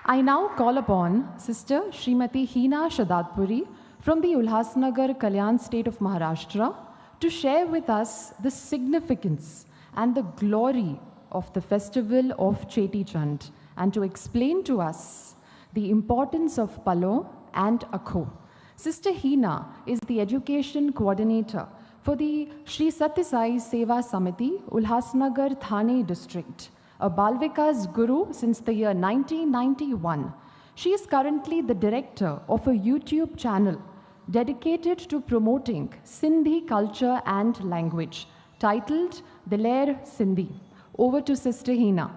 I now call upon Sister Srimati Hina Shadatpuri from the Ulhasnagar, Kalyan state of Maharashtra to share with us the significance and the glory of the festival of Cheti Chand and to explain to us the importance of Palo and Akho. Sister Hina is the education coordinator for the Sri Satya Sai Seva Samiti, Ulhasnagar, Thane district, a Bal Vikas Guru since the year 1991. She is currently the director of a YouTube channel dedicated to promoting Sindhi culture and language, titled Diler Sindhi. Over to Sister Hina.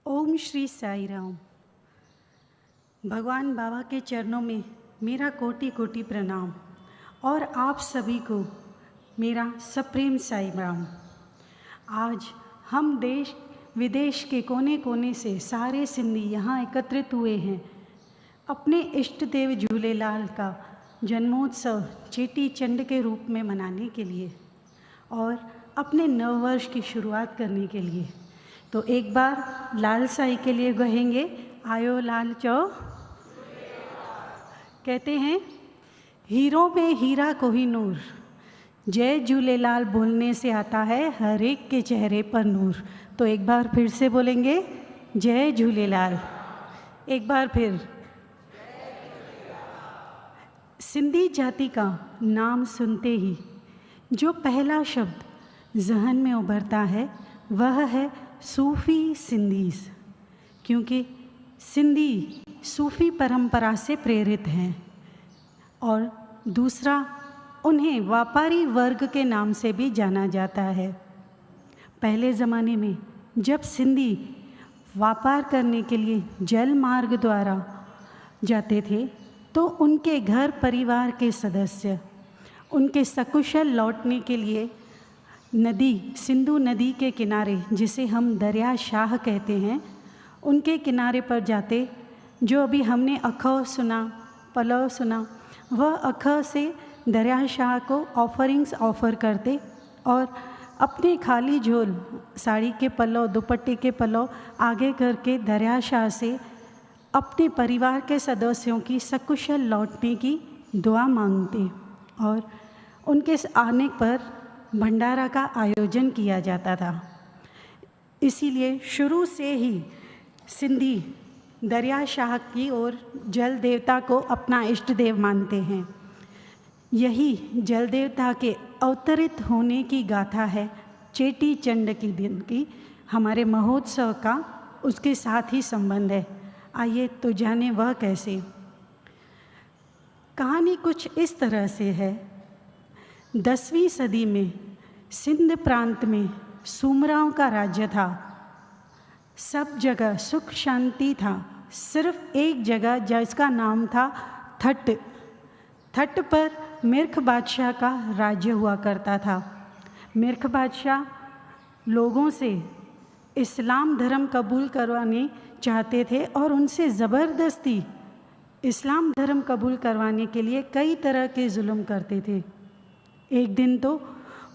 ओम श्री साई राम। भगवान बाबा के चरणों में मेरा कोटि कोटि प्रणाम और आप सभी को मेरा सप्रेम साई राम। आज हम देश विदेश के कोने कोने से सारे सिंधी यहाँ एकत्रित हुए हैं अपने इष्ट देव झूलेलाल का जन्मोत्सव चेटी चंड के रूप में मनाने के लिए और अपने नव वर्ष की शुरुआत करने के लिए। तो एक बार लाल साई के लिए कहेंगे, आयो लाल चौ। कहते हैं, हीरो में हीरा कोहिनूर, जय झूलेलाल बोलने से आता है हर एक के चेहरे पर नूर। तो एक बार फिर से बोलेंगे, जय झूलेलाल। एक बार फिर। सिंधी जाति का नाम सुनते ही जो पहला शब्द जहन में उभरता है वह है सूफ़ी सिंधीज़, क्योंकि सिंधी सूफ़ी परंपरा से प्रेरित हैं। और दूसरा, उन्हें व्यापारी वर्ग के नाम से भी जाना जाता है। पहले ज़माने में जब सिंधी व्यापार करने के लिए जल मार्ग द्वारा जाते थे तो उनके घर परिवार के सदस्य उनके सकुशल लौटने के लिए नदी, सिंधु नदी के किनारे, जिसे हम दरिया शाह कहते हैं, उनके किनारे पर जाते। जो अभी हमने अखौ सुना, पलव सुना, वह अखौ से दरिया शाह को ऑफरिंग्स ऑफ़र करते और अपने खाली झोल, साड़ी के पल्लव, दुपट्टे के पल्लव आगे करके दरिया शाह से अपने परिवार के सदस्यों की सकुशल लौटने की दुआ मांगते और उनके आने पर भंडारा का आयोजन किया जाता था। इसीलिए शुरू से ही सिंधी दरिया शाह की ओर जल देवता को अपना इष्ट देव मानते हैं। यही जल देवता के अवतरित होने की गाथा है चेटी चंड की दिन की, हमारे महोत्सव का उसके साथ ही संबंध है। आइए तो जाने वह कैसे। कहानी कुछ इस तरह से है। 10वीं सदी में सिंध प्रांत में सुमराओं का राज्य था। सब जगह सुख शांति था। सिर्फ एक जगह जिसका नाम था थट। थट पर मिर्ख बादशाह का राज्य हुआ करता था। मिर्ख बादशाह लोगों से इस्लाम धर्म कबूल करवाने चाहते थे और उनसे ज़बरदस्ती इस्लाम धर्म कबूल करवाने के लिए कई तरह के जुल्म करते थे। एक दिन तो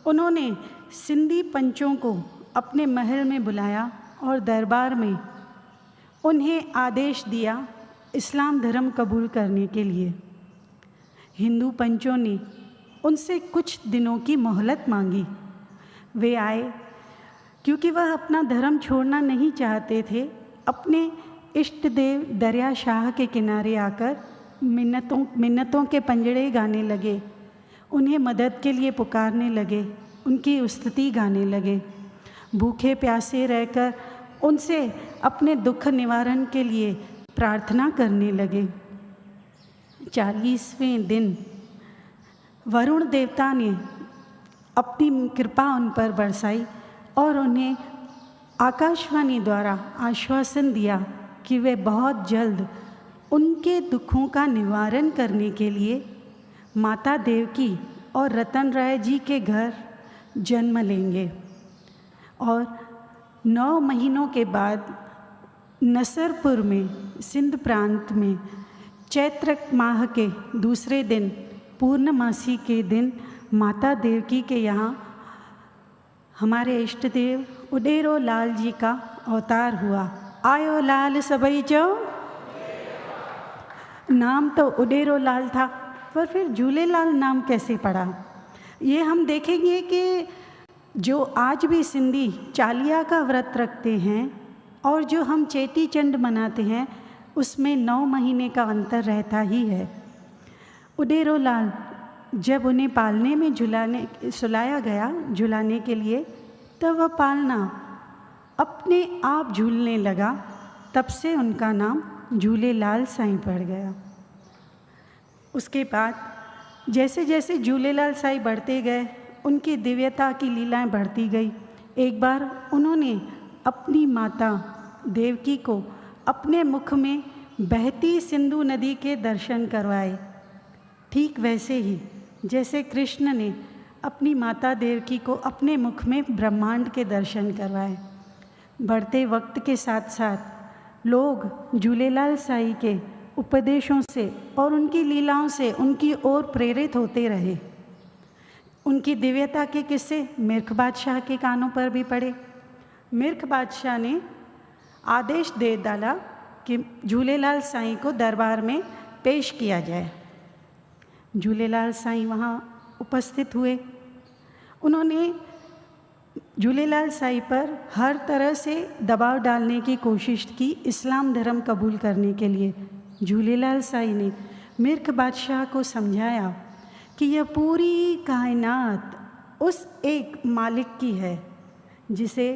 उन्होंने सिंधी पंचों को अपने महल में बुलाया और दरबार में उन्हें आदेश दिया इस्लाम धर्म कबूल करने के लिए। हिंदू पंचों ने उनसे कुछ दिनों की मोहलत मांगी। वे आए क्योंकि वह अपना धर्म छोड़ना नहीं चाहते थे। अपने इष्ट देव दरिया शाह के किनारे आकर मिन्नतों के पंजड़े गाने लगे, उन्हें मदद के लिए पुकारने लगे, उनकी स्तुति गाने लगे। भूखे प्यासे रहकर उनसे अपने दुख निवारण के लिए प्रार्थना करने लगे। 40वें दिन वरुण देवता ने अपनी कृपा उन पर बरसाई और उन्हें आकाशवाणी द्वारा आश्वासन दिया कि वे बहुत जल्द उनके दुखों का निवारण करने के लिए माता देवकी और रतन राय जी के घर जन्म लेंगे। और 9 महीनों के बाद नसरपुर में सिंध प्रांत में चैत्र माह के दूसरे दिन पूर्णमासी के दिन माता देवकी के यहाँ हमारे इष्ट देव उडेरो लाल जी का अवतार हुआ। आयो लाल सबई चो। नाम तो उडेरो लाल था, पर फिर झूलेलाल नाम कैसे पड़ा? ये हम देखेंगे कि जो आज भी सिंधी चालिया का व्रत रखते हैं और जो हम चेटी चंड मनाते हैं, उसमें 9 महीने का अंतर रहता ही है। उडेरो लाल जब उन्हें पालने में सुलाया गया झुलाने के लिए, तब वह पालना अपने आप झूलने लगा। तब से उनका नाम झूलेलाल साईं पड़ गया। उसके बाद जैसे जैसे झूलेलाल साईं बढ़ते गए, उनकी दिव्यता की लीलाएं बढ़ती गई। एक बार उन्होंने अपनी माता देवकी को अपने मुख में बहती सिंधु नदी के दर्शन करवाए। ठीक वैसे ही जैसे कृष्ण ने अपनी माता देवकी को अपने मुख में ब्रह्मांड के दर्शन करवाए। बढ़ते वक्त के साथ साथ लोग झूलेलाल साईं के उपदेशों से और उनकी लीलाओं से उनकी ओर प्रेरित होते रहे। उनकी दिव्यता के किस्से मिर्ख बादशाह के कानों पर भी पड़े। मिर्ख बादशाह ने आदेश दे डाला कि झूलेलाल साईं को दरबार में पेश किया जाए। झूलेलाल साईं वहाँ उपस्थित हुए। उन्होंने झूलेलाल साईं पर हर तरह से दबाव डालने की कोशिश की इस्लाम धर्म कबूल करने के लिए। झूलेलाल साईं ने मिर्ख बादशाह को समझाया कि यह पूरी कायनात उस एक मालिक की है जिसे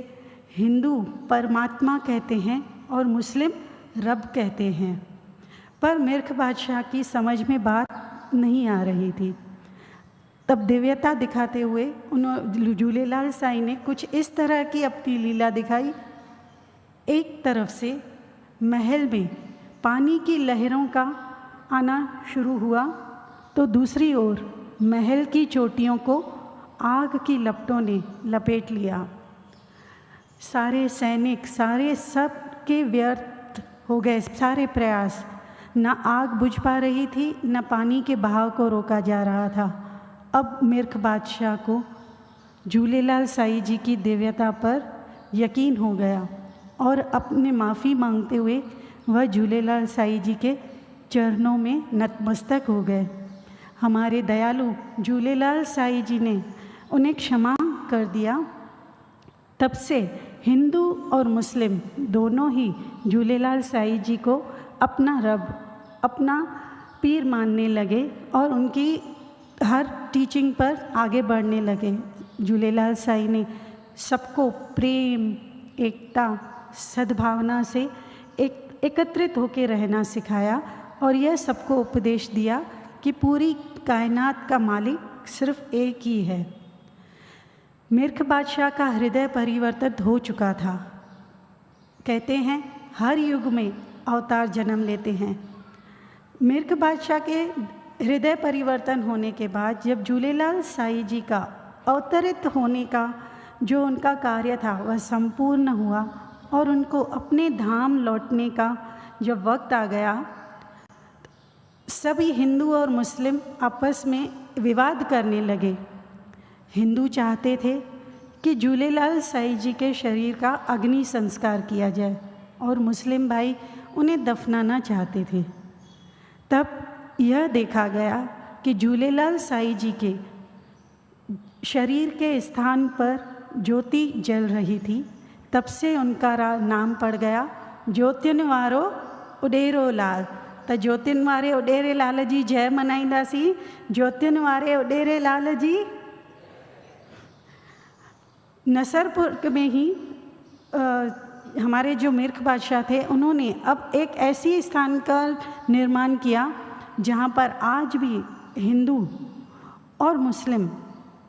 हिंदू परमात्मा कहते हैं और मुस्लिम रब कहते हैं। पर मिर्ख बादशाह की समझ में बात नहीं आ रही थी। तब दिव्यता दिखाते हुए झूलेलाल साईं ने कुछ इस तरह की अपनी लीला दिखाई। एक तरफ से महल में पानी की लहरों का आना शुरू हुआ, तो दूसरी ओर महल की चोटियों को आग की लपटों ने लपेट लिया। सारे सैनिक सब के व्यर्थ हो गए सारे प्रयास। न आग बुझ पा रही थी, न पानी के बहाव को रोका जा रहा था। अब मिर्ख बादशाह को झूलेलाल साईं जी की दिव्यता पर यकीन हो गया और अपने माफ़ी मांगते हुए वह झूलेलाल साईं जी के चरणों में नतमस्तक हो गए। हमारे दयालु झूलेलाल साईं जी ने उन्हें क्षमा कर दिया। तब से हिंदू और मुस्लिम दोनों ही झूलेलाल साईं जी को अपना रब, अपना पीर मानने लगे और उनकी हर टीचिंग पर आगे बढ़ने लगे। झूलेलाल साईं ने सबको प्रेम, एकता, सद्भावना से एकत्रित होकर रहना सिखाया और यह सबको उपदेश दिया कि पूरी कायनात का मालिक सिर्फ एक ही है। मिर्ख बादशाह का हृदय परिवर्तन हो चुका था। कहते हैं हर युग में अवतार जन्म लेते हैं। मिर्ख बादशाह के हृदय परिवर्तन होने के बाद जब झूलेलाल साईं जी का अवतरित होने का जो उनका कार्य था वह संपूर्ण हुआ और उनको अपने धाम लौटने का जब वक्त आ गया, सभी हिंदू और मुस्लिम आपस में विवाद करने लगे। हिंदू चाहते थे कि झूलेलाल साईं जी के शरीर का अग्नि संस्कार किया जाए और मुस्लिम भाई उन्हें दफनाना चाहते थे। तब यह देखा गया कि झूलेलाल साईं जी के शरीर के स्थान पर ज्योति जल रही थी। तब से उनका नाम पड़ गया ज्योतिन वारो उडेरो लाल। तो ज्योतिन वारे उडेरे लाल जी जय मनाईंदासीं। ज्योतिन वारे उडेरे लाल जी। नसरपुर में ही हमारे जो मिर्ख बादशाह थे उन्होंने अब एक ऐसी स्थान का निर्माण किया जहाँ पर आज भी हिंदू और मुस्लिम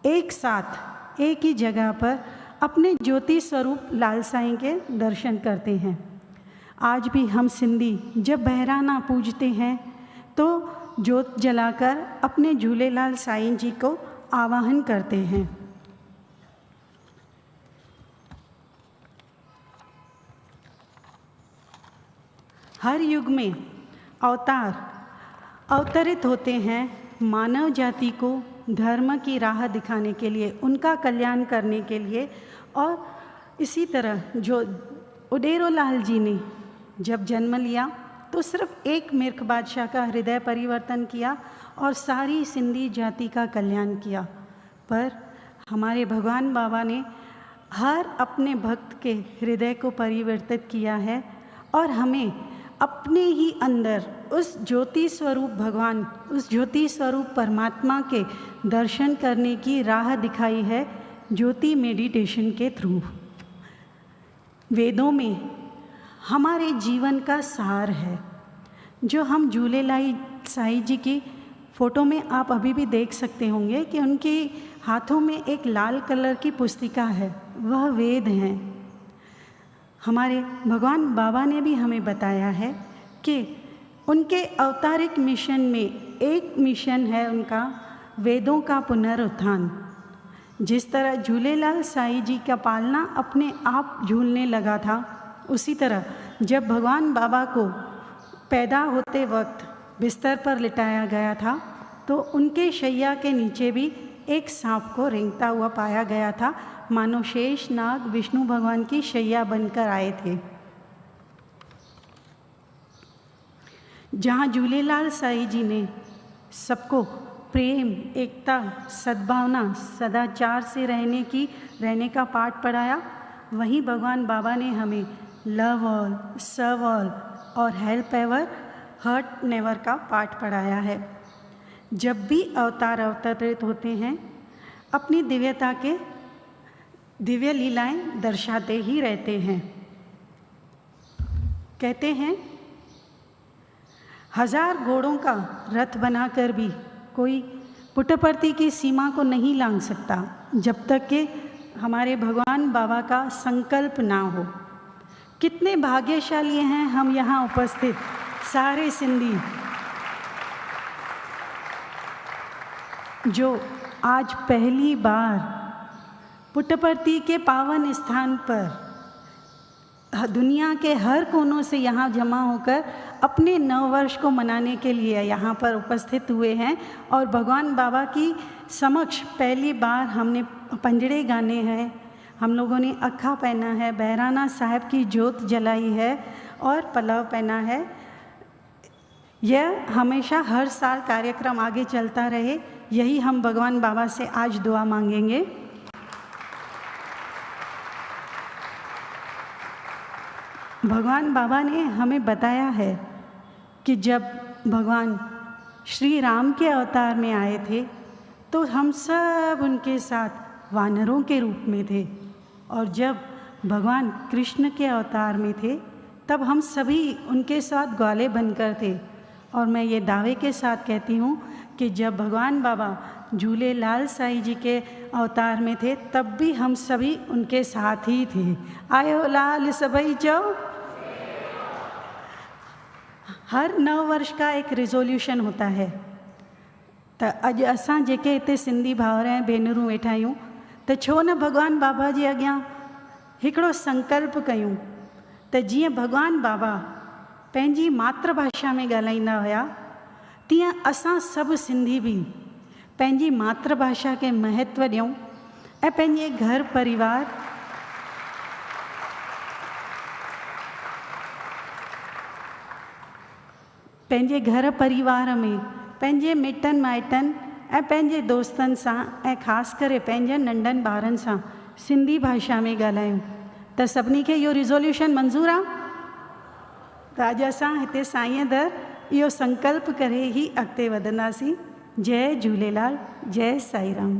एक साथ एक ही जगह पर अपने ज्योति स्वरूप लाल साईं के दर्शन करते हैं। आज भी हम सिंधी जब बहराना पूजते हैं तो ज्योत जलाकर अपने झूलेलाल साईं जी को आवाहन करते हैं। हर युग में अवतार अवतरित होते हैं मानव जाति को धर्म की राह दिखाने के लिए, उनका कल्याण करने के लिए। और इसी तरह जो उडेरोलाल जी ने जब जन्म लिया तो सिर्फ एक मिर्ख बादशाह का हृदय परिवर्तन किया और सारी सिंधी जाति का कल्याण किया, पर हमारे भगवान बाबा ने हर अपने भक्त के हृदय को परिवर्तित किया है और हमें अपने ही अंदर उस ज्योति स्वरूप भगवान, उस ज्योति स्वरूप परमात्मा के दर्शन करने की राह दिखाई है ज्योति मेडिटेशन के थ्रू। वेदों में हमारे जीवन का सार है, जो हम झूलेलाल साईं जी की फ़ोटो में आप अभी भी देख सकते होंगे कि उनके हाथों में एक लाल कलर की पुस्तिका है, वह वेद हैं। हमारे भगवान बाबा ने भी हमें बताया है कि उनके अवतारिक मिशन में एक मिशन है उनका वेदों का पुनरुत्थान। जिस तरह झूलेलाल साईं जी का पालना अपने आप झूलने लगा था, उसी तरह जब भगवान बाबा को पैदा होते वक्त बिस्तर पर लिटाया गया था तो उनके शैया के नीचे भी एक सांप को रेंगता हुआ पाया गया था, मानो शेष नाग विष्णु भगवान की शैया बनकर आए थे। जहाँ झूलेलाल साईं जी ने सबको प्रेम, एकता, सद्भावना, सदाचार से रहने का पाठ पढ़ाया, वहीं भगवान बाबा ने हमें लव ऑल, सर्व ऑल और हेल्प एवर, हर्ट नेवर का पाठ पढ़ाया है। जब भी अवतार अवतरित होते हैं अपनी दिव्यता के दिव्य लीलाएं दर्शाते ही रहते हैं। कहते हैं 1000 घोड़ों का रथ बनाकर भी कोई पुट्टपर्ती की सीमा को नहीं लांघ सकता जब तक कि हमारे भगवान बाबा का संकल्प ना हो। कितने भाग्यशाली हैं हम यहाँ उपस्थित सारे सिंधी, जो आज पहली बार पुट्टपर्ती के पावन स्थान पर दुनिया के हर कोनों से यहाँ जमा होकर अपने नववर्ष को मनाने के लिए यहाँ पर उपस्थित हुए हैं। और भगवान बाबा की समक्ष पहली बार हमने पंजड़े गाने हैं, हम लोगों ने अक्खा पहना है, बहराना साहब की जोत जलाई है और पलव पहना है। यह हमेशा हर साल कार्यक्रम आगे चलता रहे, यही हम भगवान बाबा से आज दुआ मांगेंगे। भगवान बाबा ने हमें बताया है कि जब भगवान श्री राम के अवतार में आए थे तो हम सब उनके साथ वानरों के रूप में थे, और जब भगवान कृष्ण के अवतार में थे तब हम सभी उनके साथ ग्वाले बनकर थे। और मैं ये दावे के साथ कहती हूँ कि जब भगवान बाबा झूलेलाल साईं जी के अवतार में थे तब भी हम सभी उनके साथ ही थे। आयो लाल सभई चओ। हर नव वर्ष का एक रिजोल्यूशन होता है, तो अज असां जेके इते सिंधी भाउर ऐं भेनरूं वेठा आहियूं त छो न भगवान बाबा जे अॻियां हिकिड़ो संकल्प कयूं त जीअं भगवान बाबा पंहिंजी मातृभाषा में ॻाल्हाईंदा हुया, तीअं असां सभु सिंधी बि पंहिंजी मातृभाषा खे महत्व ॾियूं ऐं पंहिंजे घर परिवार पंहिंजे घर परिवार में पंहिंजे मिटनि माइटनि ऐं पंहिंजे दोस्तनि सां ऐं ख़ासि करे पंहिंजे नंढनि ॿारनि सां सिंधी भाषा में ॻाल्हायूं। त सभिनी खे इहो रिज़ोल्यूशन मंज़ूरु आहे? त अॼु असां हिते साईं दर इहो संकल्प करे ई अॻिते वधंदासीं। जय झूलेलाल, जय साईं राम।